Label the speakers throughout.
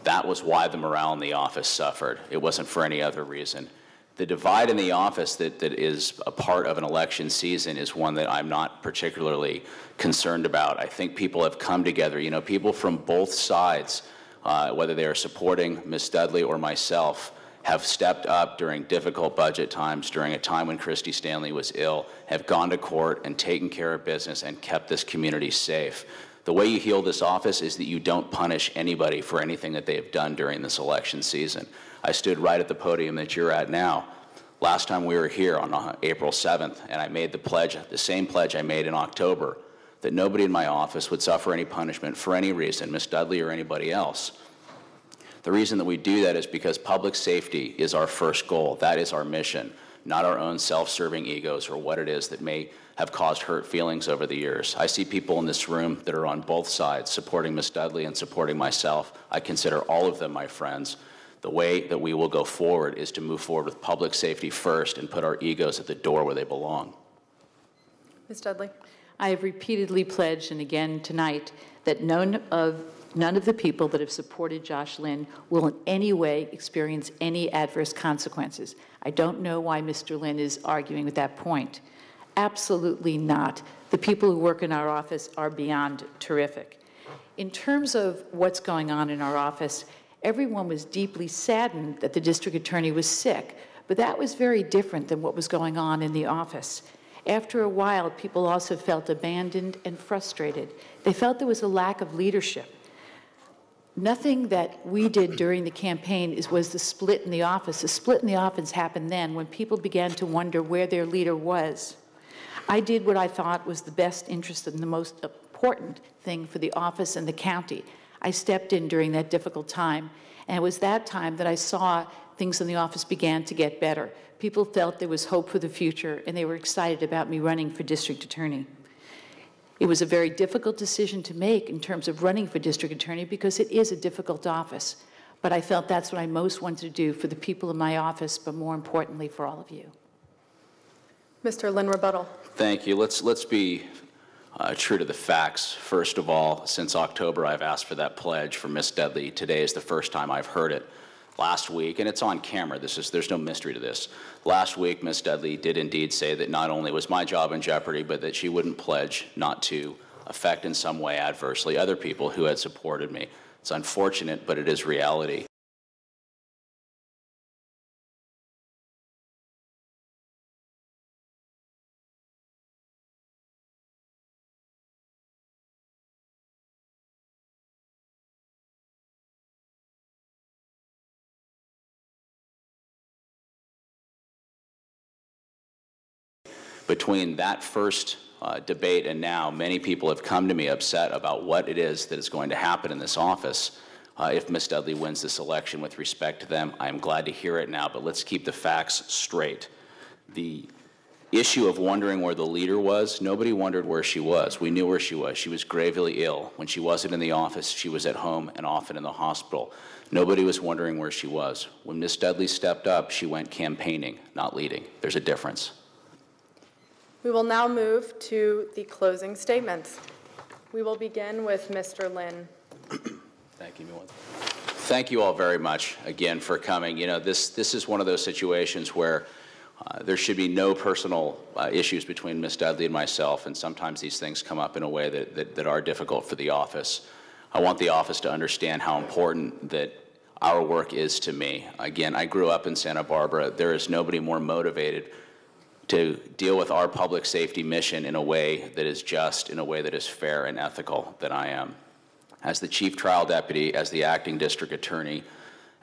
Speaker 1: That was why the morale in the office suffered. It wasn't for any other reason. The divide in the office that is a part of an election season is one that I'm not particularly concerned about. I think people have come together. You know, people from both sides, whether they are supporting Ms. Dudley or myself, have stepped up during difficult budget times, during a time when Christy Stanley was ill, have gone to court and taken care of business and kept this community safe. The way you heal this office is that you don't punish anybody for anything that they have done during this election season. I stood right at the podium that you're at now. Last time we were here on April 7th, and I made the pledge, the same pledge I made in October, that nobody in my office would suffer any punishment for any reason, Ms. Dudley or anybody else. The reason that we do that is because public safety is our first goal. That is our mission, not our own self-serving egos or what it is that may have caused hurt feelings over the years. I see people in this room that are on both sides, supporting Ms. Dudley and supporting myself. I consider all of them my friends. The way that we will go forward is to move forward with public safety first and put our egos at the door where they belong.
Speaker 2: Ms. Dudley.
Speaker 3: I have repeatedly pledged, and again tonight, that none of the people that have supported Josh Lynn will in any way experience any adverse consequences. I don't know why Mr. Lynn is arguing with that point. Absolutely not. The people who work in our office are beyond terrific. In terms of what's going on in our office, everyone was deeply saddened that the district attorney was sick, but that was very different than what was going on in the office. After a while, people also felt abandoned and frustrated. They felt there was a lack of leadership. Nothing that we did during the campaign was the split in the office. The split in the office happened then when people began to wonder where their leader was. I did what I thought was the best interest and the most important thing for the office and the county. I stepped in during that difficult time, and it was that time that I saw things in the office began to get better. People felt there was hope for the future, and they were excited about me running for district attorney. It was a very difficult decision to make in terms of running for district attorney because it is a difficult office, but I felt that's what I most wanted to do for the people in my office, but more importantly for all of you.
Speaker 2: Mr. Lynn, rebuttal.
Speaker 1: Thank you. Let's be true to the facts. First of all, since October, I've asked for that pledge for Ms. Dudley. Today is the first time I've heard it. Last week, and it's on camera, there's no mystery to this. Last week, Ms. Dudley did indeed say that not only was my job in jeopardy, but that she wouldn't pledge not to affect in some way adversely other people who had supported me. It's unfortunate, but it is reality. Between that first debate and now, many people have come to me upset about what it is that is going to happen in this office if Ms. Dudley wins this election with respect to them. I'm glad to hear it now, but let's keep the facts straight. The issue of wondering where the leader was, nobody wondered where she was. We knew where she was. She was gravely ill. When she wasn't in the office, she was at home and often in the hospital. Nobody was wondering where she was. When Ms. Dudley stepped up, she went campaigning, not leading. There's a difference.
Speaker 2: We will now move to the closing statements. We will begin with Mr. Lynn.
Speaker 1: Thank you. Thank you all very much again for coming. You know, this is one of those situations where there should be no personal issues between Ms. Dudley and myself, and sometimes these things come up in a way that are difficult for the office. I want the office to understand how important that our work is to me. Again, I grew up in Santa Barbara. There is nobody more motivated to deal with our public safety mission in a way that is just, in a way that is fair and ethical than I am. As the chief trial deputy, as the acting district attorney,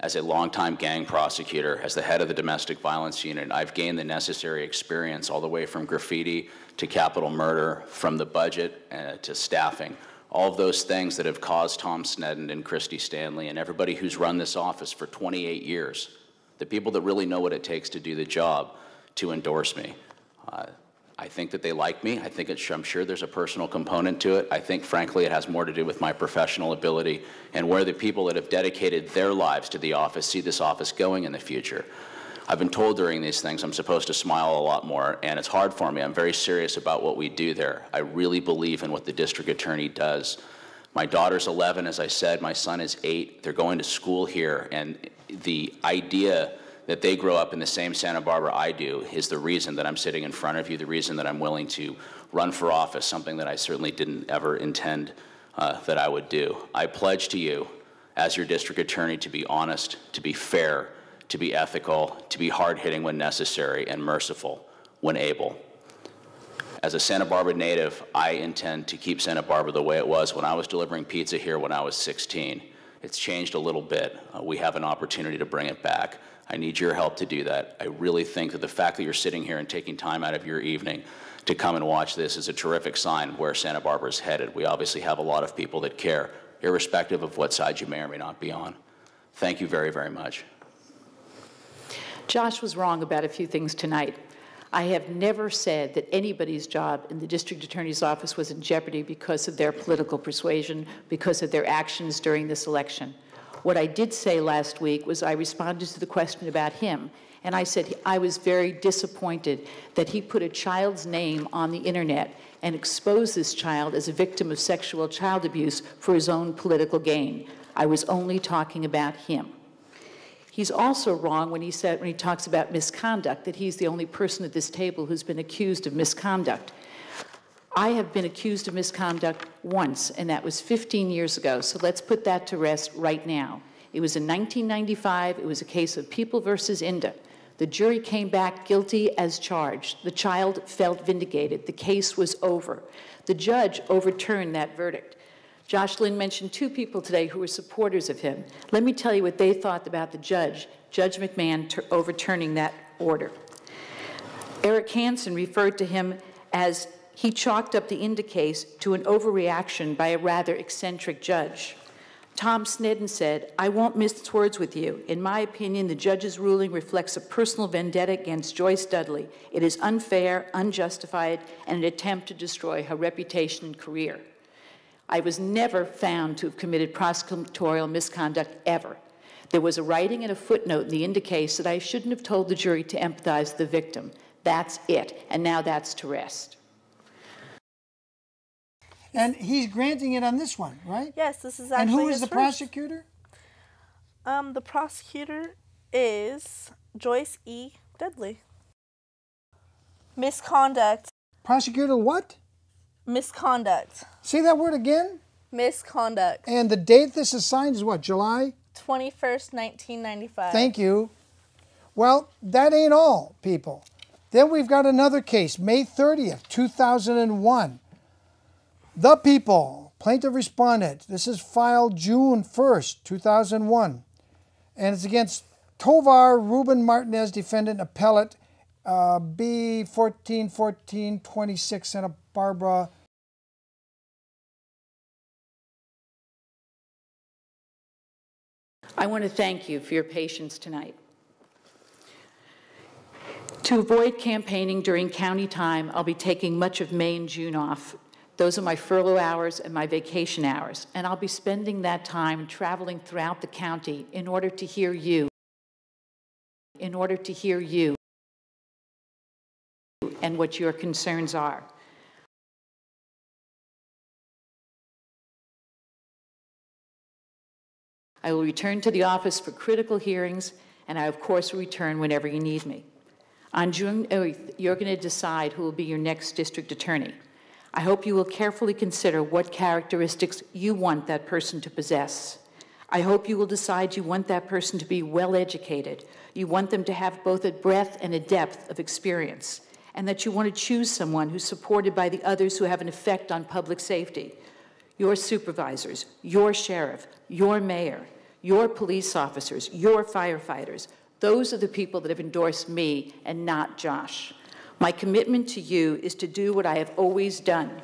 Speaker 1: as a longtime gang prosecutor, as the head of the domestic violence unit, I've gained the necessary experience all the way from graffiti to capital murder, from the budget to staffing. All of those things that have caused Tom Sneddon and Christy Stanley and everybody who's run this office for 28 years, the people that really know what it takes to do the job, to endorse me. I think that they like me. I'm sure there's a personal component to it. I think, frankly, it has more to do with my professional ability and where the people that have dedicated their lives to the office see this office going in the future. I've been told during these things I'm supposed to smile a lot more, and it's hard for me. I'm very serious about what we do there. I really believe in what the district attorney does. My daughter's 11, as I said. My son is 8. They're going to school here, and the idea that they grow up in the same Santa Barbara I do is the reason that I'm sitting in front of you, the reason that I'm willing to run for office, something that I certainly didn't ever intend that I would do. I pledge to you, as your district attorney, to be honest, to be fair, to be ethical, to be hard-hitting when necessary, and merciful when able. As a Santa Barbara native, I intend to keep Santa Barbara the way it was when I was delivering pizza here when I was 16. It's changed a little bit. We have an opportunity to bring it back. I need your help to do that. I really think that the fact that you're sitting here and taking time out of your evening to come and watch this is a terrific sign of where Santa Barbara is headed. We obviously have a lot of people that care, irrespective of what side you may or may not be on. Thank you very, very much.
Speaker 3: Josh was wrong about a few things tonight. I have never said that anybody's job in the district attorney's office was in jeopardy because of their political persuasion, because of their actions during this election. What I did say last week was I responded to the question about him, and I said I was very disappointed that he put a child's name on the internet and exposed this child as a victim of sexual child abuse for his own political gain. I was only talking about him. He's also wrong when he talks about misconduct, that he's the only person at this table who's been accused of misconduct. I have been accused of misconduct once, and that was 15 years ago, so let's put that to rest right now. It was in 1995. It was a case of People versus Inda. The jury came back guilty as charged. The child felt vindicated. The case was over. The judge overturned that verdict. Josh Lynn mentioned 2 people today who were supporters of him. Let me tell you what they thought about the judge, Judge McMahon, overturning that order. Eric Hansen referred to him as he chalked up the Inda case to an overreaction by a rather eccentric judge. Tom Snedden said, "I won't mince words with you. In my opinion, the judge's ruling reflects a personal vendetta against Joyce Dudley. It is unfair, unjustified, and an attempt to destroy her reputation and career." I was never found to have committed prosecutorial misconduct ever. There was a writing and a footnote in the Inda case that I shouldn't have told the jury to empathize with the victim. That's it, and now that's to rest.
Speaker 4: And he's granting it on this one, right?
Speaker 5: Yes, this is actually
Speaker 4: And who is
Speaker 5: his
Speaker 4: the
Speaker 5: first.
Speaker 4: prosecutor?
Speaker 5: The prosecutor is Joyce E. Dudley. Misconduct.
Speaker 4: Prosecutor what?
Speaker 5: Misconduct.
Speaker 4: Say that word again.
Speaker 5: Misconduct.
Speaker 4: And the date this is signed is what, July?
Speaker 5: 21st, 1995.
Speaker 4: Thank you. Well, that ain't all, people. Then we've got another case, May 30th, 2001. The People, plaintiff respondent. This is filed June 1st, 2001. And it's against Tovar Ruben Martinez, defendant appellate, B 141426, Santa Barbara.
Speaker 3: I want to thank you for your patience tonight. To avoid campaigning during county time, I'll be taking much of May and June off. Those are my furlough hours and my vacation hours, and I'll be spending that time traveling throughout the county in order to hear you, and what your concerns are. I will return to the office for critical hearings, and I, of course, will return whenever you need me. On June 8th, you're going to decide who will be your next district attorney. I hope you will carefully consider what characteristics you want that person to possess. I hope you will decide you want that person to be well-educated. You want them to have both a breadth and a depth of experience, and that you want to choose someone who's supported by the others who have an effect on public safety. Your supervisors, your sheriff, your mayor, your police officers, your firefighters. Those are the people that have endorsed me and not Josh. My commitment to you is to do what I have always done,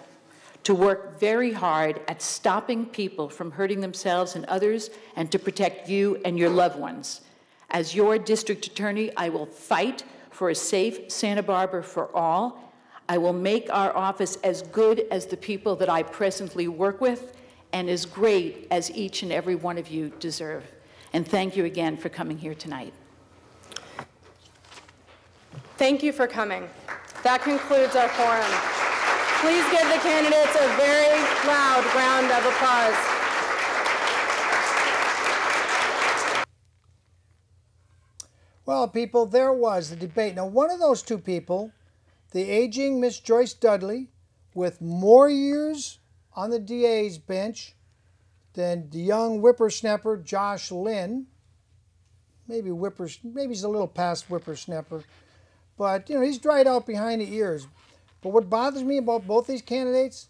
Speaker 3: to work very hard at stopping people from hurting themselves and others, and to protect you and your loved ones. As your district attorney, I will fight for a safe Santa Barbara for all. I will make our office as good as the people that I presently work with, and as great as each and every one of you deserve. And thank you again for coming here tonight.
Speaker 2: Thank you for coming. That concludes our forum. Please give the candidates a very loud round of applause.
Speaker 4: Well, people, there was the debate. Now, one of those two people, the aging Miss Joyce Dudley, with more years on the DA's bench than the young whippersnapper Josh Lynn. Maybe he's a little past whippersnapper, but he's dried out behind the ears. But what bothers me about both these candidates,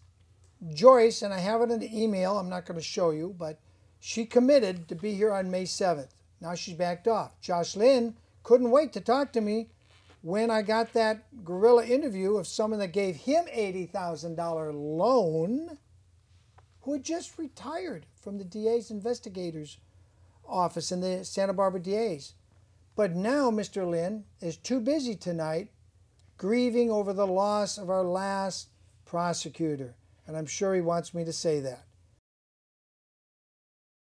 Speaker 4: Joyce, and I have it in the email, I'm not going to show you, but she committed to be here on May 7th. Now she's backed off. Josh Lynn couldn't wait to talk to me when I got that guerrilla interview of someone that gave him $80,000 loan who had just retired from the DA's investigators office in the Santa Barbara DA's. But now Mr. Lynn is too busy tonight grieving over the loss of our last prosecutor. And I'm sure he wants me to say that.